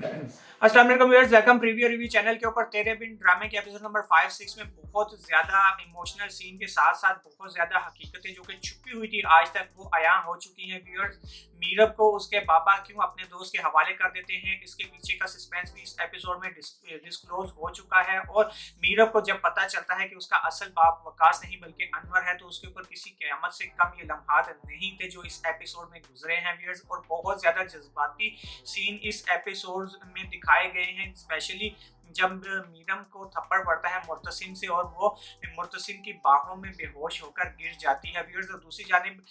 अस्सलाम वालेकुम viewers, welcome preview review channel के ऊपर तेरे बिन ड्रामे के एपिसोड नंबर 5-6 में बहुत ज़्यादा इमोशनल सीन के साथ-साथ बहुत ज़्यादा हकीकतें जो कि छुपी हुई थी आज तक वो अयां हो चुकी हैं व्यूअर्स। मीरब को उसके पापा क्यों अपने दोस्त के हवाले कर देते हैं, इसके पीछे का सस्पेंस भी इस एपिसोड में डिस्क्लोज हो चुका है। और मीरब को जब पता चलता है कि उसका असल बाप वकास नहीं बल्कि अनवर है, तो उसके ऊपर किसी क़यामत से कम ये लम्हात नहीं थे जो इस एपिसोड में गुजरे हैं व्यूअर्स। और बहुत ज़्यादा जज्बाती सीन इस एपिसोड में दिखाए गए हैं, स्पेशली जब मीरम को थप्पड़ पड़ता है मुर्तसिम से और वो मुर्तसिम की बाहों में बेहोश होकर गिर जाती है व्यूअर्स। और दूसरी जानिब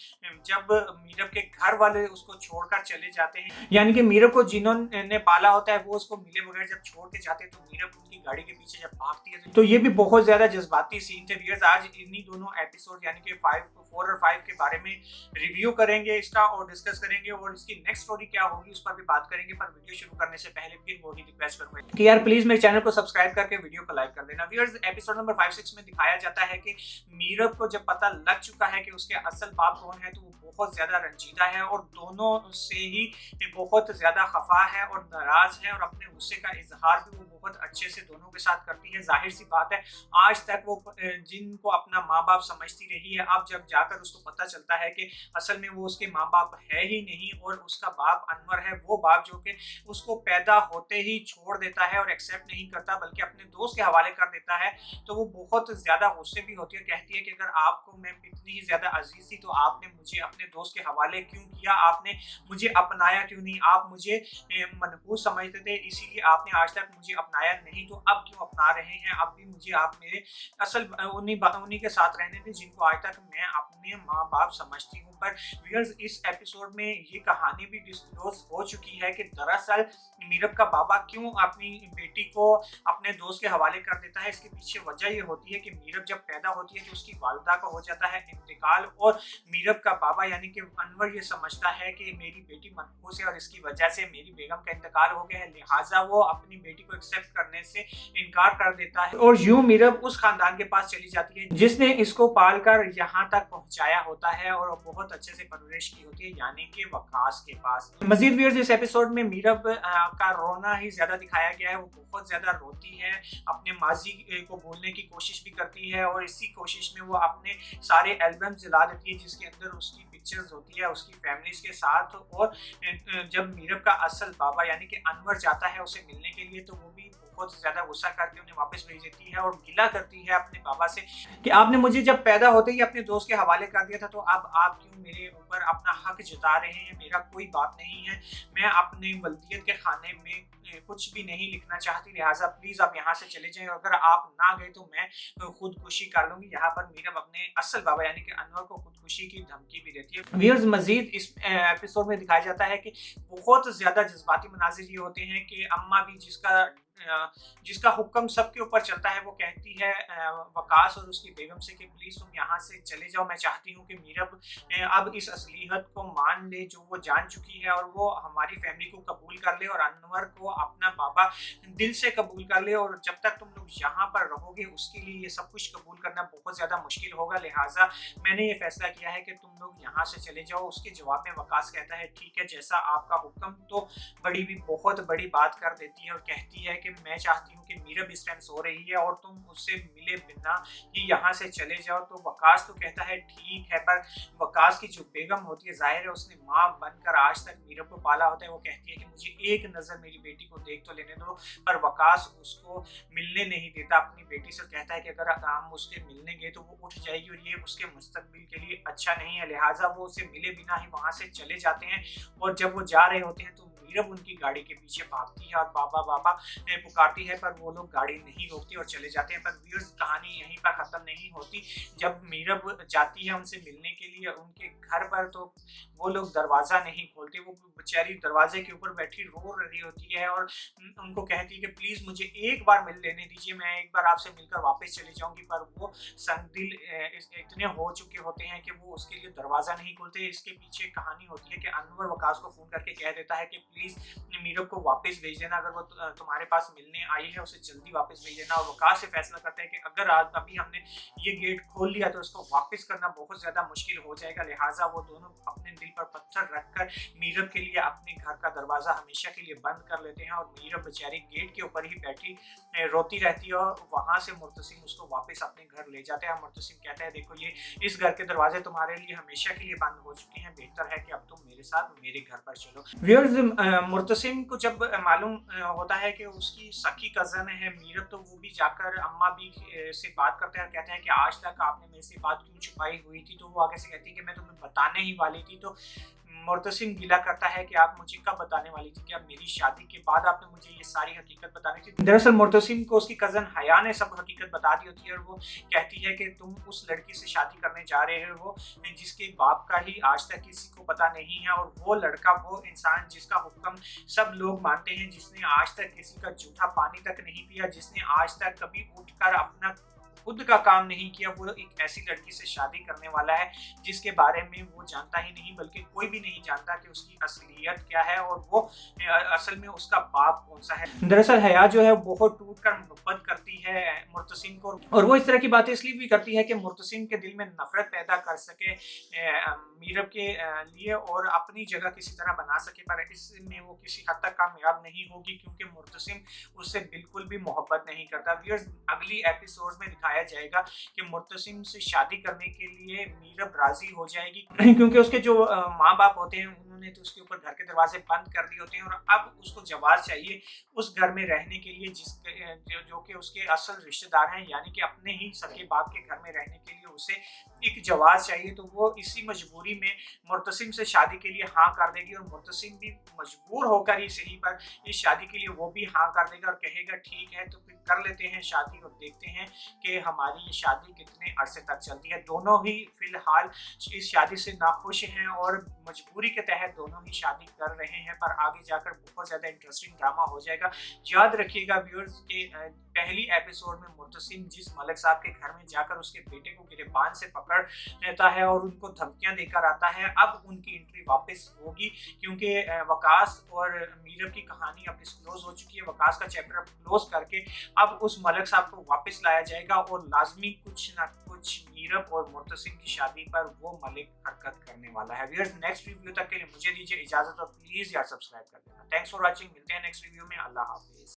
जब मीरब के घर वाले उसको छोड़कर चले जाते हैं, यानी कि मीरब को जिन्होंने पाला होता है वो उसको मिले बगैर जब छोड़ के जाते हैं, तो मीरब उनकी गाड़ी के पीछे जब भागती है, तो ये भी बहुत ज्यादा जज्बाती सीन थे व्यूअर्स। आज इन्हीं दोनों एपिसोड यानी कि 4 और 5 के बारे में रिव्यू करेंगे इसका और डिस्कस करेंगे और इसकी नेक्स्ट स्टोरी क्या होगी उस पर भी बात करेंगे। पर वीडियो शुरू करने से पहले फिर वही रिक्वेस्ट करूंगा कि यार प्लीज मेरे चैनल को सब्सक्राइब करके वीडियो को लाइक कर देना व्यूअर्स। एपिसोड नंबर 5-6 में दिखाया जाता है कि मीरब को जब पता लग चुका है कि उसके असल बाप कौन है, तो वो बहुत ज्यादा रंजीदा है और दोनों से ही बहुत ज्यादा खफा है और नाराज है और अपने गुस्से का इजहार भी वो बहुत अच्छे से दोनों के साथ करती है। जाहिर सी बात है, आज तक वो जिनको अपना माँ बाप समझती रही है, अब जब जाकर उसको पता चलता है कि असल में वो उसके माँ बाप है ही नहीं और उसका बाप अनवर है, वो बाप जो कि उसको पैदा होते ही छोड़ देता है और एक्सेप्ट नहीं करता बल्कि अपने दोस्त के हवाले कर देता है, तो वो बहुत ज्यादा गुस्से भी होती है। कहती है कि अगर आपको मैं इतनी ही ज्यादा अजीज थी तो आपने मुझे अपने दोस्त के हवाले क्यों किया, आपने मुझे अपनाया क्यों नहीं, आप मुझे मनहूस समझते थे इसीलिए आपने आज तक मुझे अपनाया नहीं, तो अब क्यों अपना रहे हैं, अब भी मुझे आप मेरे असल उन्हीं के साथ रहने थे जिनको आज तक मैं अपने माँ बाप समझती हूँ। पर व्यूअर्स इस एपिसोड में ये कहानी भी डिस्क्लोज हो चुकी है कि दरअसल मीरब का बाबा क्यों अपनी बेटी को अपने दोस्त के हवाले कर देता है। इसके पीछे वजह ये होती है कि मीरब जब पैदा होती है तो उसकी वालिदा का हो जाता है इंतकाल और मीरब का बाबा यानी कि अनवर ये समझता है कि मेरी बेटी मनहूस है और इसकी वजह से मेरी बेगम का इंतकाल हो गया है, लिहाजा वो अपनी बेटी को एक्सेप्ट करने से इनकार कर देता है और यूं मीरब उस खानदान के पास चली जाती है जिसने इसको पालकर यहाँ तक पहुंचाया होता है और बहुत अच्छे से परवरिश की होती है, यानी कि वकास के पास। मजीद व्यूअर्स इस एपिसोड में मीरब का रोना ही ज्यादा दिखाया गया है। वो बहुत ज्यादा रोती है, अपने माजी को भूलने की कोशिश भी करती है और इसी कोशिश में वो अपने सारे एल्बम जला देती है जिसके अंदर उसकी पिक्चर्स होती है उसकी फैमिलीज के साथ। और जब मीरब का असल बाबा यानी कि अनवर जाता है उसे मिलने के लिए, तो वो भी बहुत ज्यादा गुस्सा करके उन्हें वापस भेज देती है और गिला करती है अपने बाबा से कि आपने मुझे जब पैदा होते ही अपने दोस्त के हवाले कर दिया था, तो अब आप क्यों मेरे ऊपर अपना हक जता रहे हैं, मेरा कोई बाप नहीं है, मैं अपने वल्दियत के खाने में कुछ भी नहीं लिखना चाहती, लिहाजा प्लीज आप यहाँ से चले जाएं, अगर आप ना गए तो मैं खुदकुशी कर लूंगी। यहाँ पर मीरब अपने असल बाबा यानी कि अनवर को खुदकुशी की धमकी भी देती है। व्यूअर्स मजीद इस एपिसोड में दिखाया जाता है कि बहुत ज्यादा जज्बाती मनाजिर ये होते हैं कि अम्मा भी जिसका हुक्म सबके ऊपर चलता है, वो कहती है वकास और उसकी बेगम से कि प्लीज तुम यहाँ से चले जाओ, मैं चाहती हूँ कि मीरब अब इस असलियत को मान ले जो वो जान चुकी है और वो हमारी फैमिली को कबूल कर ले और अनवर को अपना बाबा दिल से कबूल कर ले, और जब तक तुम लोग यहाँ पर रहोगे उसके लिए ये सब कुछ कबूल करना बहुत ज्यादा मुश्किल होगा, लिहाजा मैंने ये फैसला किया है कि तुम लोग यहाँ से चले जाओ। उसके जवाब में वकास कहता है ठीक है जैसा आपका हुक्म, तो बड़ी भी बहुत बड़ी बात कर देती है और कहती है कि मैं चाहती हूँ कि मीरब इस टाइम सो रही है और तुम उससे मिले बिना ही यहाँ से चले जाओ। तो वकास तो कहता है ठीक है, पर वकास की जो बेगम होती है, जाहिर है उसने माँ बनकर आज तक मीरब को पाला होता है, वो कहती है कि मुझे एक नज़र मेरी बेटी को देख तो लेने दो, पर वकास उसको मिलने नहीं देता अपनी बेटी से। कहता है कि अगर हम उसके मिलने गए तो वो उठ जाएगी और ये उसके मुस्तकबिल के लिए अच्छा नहीं है, लिहाजा वो उसे मिले बिना ही वहाँ से चले जाते हैं। और जब वो जा रहे होते हैं तो मीरब उनकी गाड़ी के पीछे भागती है और बाबा बाबा पुकारती है, पर वो लोग गाड़ी नहीं रोकती और चले जाते हैं। पर व्यूअर्स कहानी यहीं पर ख़त्म नहीं होती। जब मीरब जाती है उनसे मिलने के लिए उनके घर पर, तो वो लोग दरवाज़ा नहीं खोलते, वो बेचारी दरवाजे के ऊपर बैठी रो रही होती है और उनको कहती है कि प्लीज़ मुझे एक बार मिल लेने दीजिए, मैं एक बार आपसे मिलकर वापस चली जाऊँगी। पर वो संगदिल इतने हो चुके होते हैं कि वो उसके लिए दरवाज़ा नहीं खोलते। इसके पीछे कहानी होती है कि अनवर वकास को फ़ोन करके कह देता है कि प्लीज़ मीरब को वापस भेज देना। अगर वो तुम्हारे पास मिलने आई है उसे जल्दी वापस भेज देना। और वकास से फैसला करता है कि अगर आज अभी हमने ये गेट खोल लिया तो उसको वापस करना बहुत ज़्यादा मुश्किल हो जाएगा, लिहाजा वो दोनों अपने दिल पर पत्थर रखकर मीरब के लिए अपने घर का दरवाज़ा हमेशा के लिए बंद कर लेते हैं। और मीरब बेचारी गेट के ऊपर ही बैठी रोती रहती है और वहाँ से मुर्तसिम उसको वापस अपने घर ले जाते हैं। मुर्तसिम कहता है देखो ये इस घर के दरवाजे तुम्हारे लिए हमेशा के लिए बंद हो चुके हैं, बेहतर है कि अब तुम मेरे साथ मेरे घर पर चलो। व्यूअर्स, मुर्तसिम को जब मालूम होता है कि उसकी सखी कज़न है मीरब, तो वो भी जाकर अम्मा भी से बात करते हैं और कहते हैं कि आज तक आपने मेरे से बात क्यों छुपाई हुई थी। तो वो आगे से कहती है कि मैं तुम्हें बताने ही वाली थी। तो मुर्तसिम गिला करता है कि आप मुझे कब बताने वाली थी, क्या मेरी शादी के बाद आपने मुझे ये सारी हकीकत बतानी थी। दरअसल मुर्तसिम को उसकी कज़न हया ने सब हकीकत बता दी होती है और वो कहती है कि तुम उस लड़की से शादी करने जा रहे हो जिसके बाप का ही आज तक किसी को पता नहीं है, और वो लड़का वो इंसान जिसका हुक्म सब लोग मानते हैं, जिसने आज तक किसी का जूठा पानी तक नहीं पिया, जिसने आज तक कभी उठकर अपना खुद का काम नहीं किया, वो एक ऐसी लड़की से शादी करने वाला है जिसके बारे में वो जानता ही नहीं, बल्कि कोई भी नहीं जानता कि उसकी असलियत क्या है और वो असल में उसका बाप कौन सा है। दरअसल हया जो है बहुत टूटकर मोहब्बत करती है मुर्तसिम को, और वो इस तरह की बातें इसलिए भी करती है कि मुर्तसिम के दिल में नफरत पैदा कर सके मीरब के लिए और अपनी जगह किसी तरह बना सके, पर इसमें वो किसी हद तक कामयाब नहीं होगी क्योंकि मुर्तसिम उससे बिल्कुल भी मोहब्बत नहीं करता। व्यूअर्स, अगली एपिसोड में दिखाया जाएगा कि मुर्तसिम से शादी करने के लिए मीरब राजी हो जाएगी क्योंकि उसके जो माँ बाप होते हैं उन्होंने तो उसके ऊपर घर के दरवाजे बंद कर दिए होते हैं, और अब उसको जवाब चाहिए उस घर में रहने के लिए जो कि उसके असल रिश्तेदार हैं, यानी कि अपने ही सगे बाप के घर में रहने के लिए उसे एक जवाब चाहिए। तो वो इसी मजबूरी में मुर्तसिम से शादी के लिए हाँ कर देगी, और मुर्तसिम भी मजबूर होकर ही सही पर इस शादी के लिए वो भी हाँ कर देगा और कहेगा ठीक है तो फिर कर लेते हैं शादी और देखते हैं कि हमारी ये शादी कितने अरसे तक चलती है। दोनों ही फिलहाल इस शादी से नाखुश हैं और मजबूरी के तहत दोनों ही शादी कर रहे हैं, पर आगे जाकर बहुत ज़्यादा इंटरेस्टिंग ड्रामा हो जाएगा। याद रखिएगा व्यूअर्स के पहली एपिसोड में मुर्तसिम जिस मलिक साहब के घर में जाकर उसके बेटे को गिरबान से पकड़ लेता है और उनको धमकियां देकर आता है, अब उनकी एंट्री वापस होगी क्योंकि वकास और मीरब की कहानी अब डिस्क्लोज हो चुकी है। वकास का चैप्टर क्लोज करके अब उस मलिक साहब को वापस लाया जाएगा और लाजमी कुछ ना कुछ मीरब और मुर्तसिम की शादी पर वो मलिक हरकत करने वाला है। व्यूअर्स, नेक्स्ट रिव्यू तक के लिए मुझे दीजिए इजाजत और प्लीज यार सब्सक्राइब कर देना। थैंक्स फॉर वॉचिंग, मिलते हैं नेक्स्ट रिव्यू में। अल्लाह हाफिज।